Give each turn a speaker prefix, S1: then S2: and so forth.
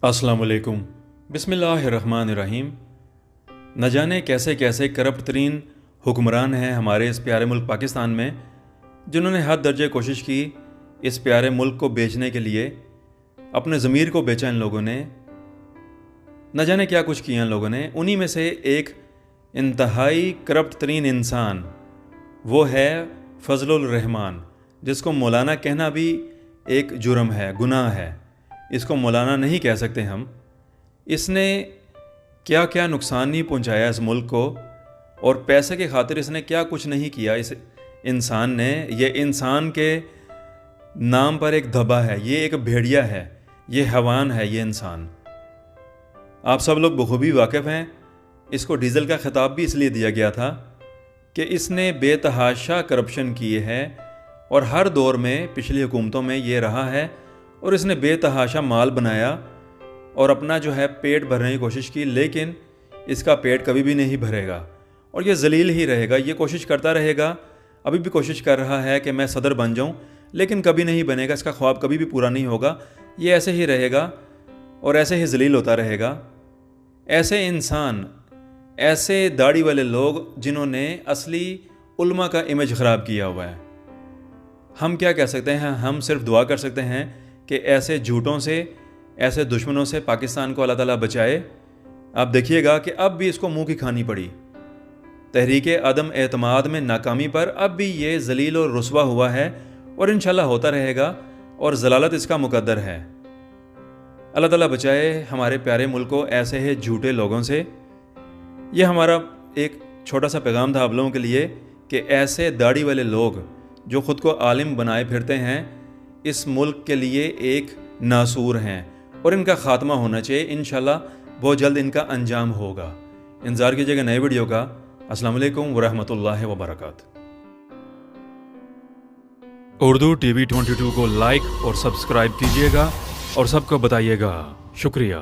S1: अस्सलाम वालेकुम। बिस्मिल्लाहिर्रहमानिर्रहीम। न जाने कैसे कैसे करप्ट तरीन हुक्मरान हैं हमारे इस प्यारे मुल्क पाकिस्तान में, जिन्होंने हद दर्जे कोशिश की इस प्यारे मुल्क को बेचने के लिए। अपने ज़मीर को बेचा इन लोगों ने, न जाने क्या कुछ किया इन लोगों ने। उन्हीं में से एक इंतहाई करप्ट तरीन इंसान वो है फजलुर रहमान, जिसको मौलाना कहना भी एक जुर्म है, गुनाह है। इसको मौलाना नहीं कह सकते हम। इसने क्या क्या नुकसान नहीं पहुंचाया इस मुल्क को, और पैसे के खातिर इसने क्या कुछ नहीं किया इस इंसान ने। ये इंसान के नाम पर एक धब्बा है, ये एक भेड़िया है, ये हैवान है ये इंसान। आप सब लोग बखूबी वाकिफ़ हैं। इसको डीज़ल का खिताब भी इसलिए दिया गया था कि इसने बेतहाशा करप्शन किए है, और हर दौर में पिछली हुकूमतों में ये रहा है। और इसने बेतहाशा माल बनाया और अपना जो है पेट भरने की कोशिश की, लेकिन इसका पेट कभी भी नहीं भरेगा और ये ज़लील ही रहेगा। ये कोशिश करता रहेगा, अभी भी कोशिश कर रहा है कि मैं सदर बन जाऊं, लेकिन कभी नहीं बनेगा। इसका ख्वाब कभी भी पूरा नहीं होगा। ये ऐसे ही रहेगा और ऐसे ही ज़लील होता रहेगा। ऐसे इंसान, ऐसे दाढ़ी वाले लोग जिन्होंने असली उल्मा का इमेज ख़राब किया हुआ है, हम क्या कह सकते हैं? हम सिर्फ दुआ कर सकते हैं कि ऐसे झूठों से, ऐसे दुश्मनों से पाकिस्तान को अल्लाह ताला बचाए। आप देखिएगा कि अब भी इसको मुंह की खानी पड़ी। तहरीक अदम एतमाद में नाकामी पर अब भी ये जलील और रुस्वा हुआ है, और इंशाल्लाह होता रहेगा, और जलालत इसका मुकद्दर है। अल्लाह ताला बचाए हमारे प्यारे मुल्क को ऐसे ही झूठे लोगों से। ये हमारा एक छोटा सा पैगाम था आप लोगों के लिए कि ऐसे दाढ़ी वाले लोग जो ख़ुद को आलिम बनाए फिरते हैं, इस मुल्क के लिए एक नासूर हैं, और इनका ख़ात्मा होना चाहिए। इंशाल्लाह बहुत जल्द इनका अंजाम होगा। इंतज़ार कीजिएगा नए वीडियो का। अस्सलाम वालेकुम वरहमतुल्लाहि वबरकातुहू। उर्दू TV 22 को लाइक और सब्सक्राइब कीजिएगा और सबको बताइएगा। शुक्रिया।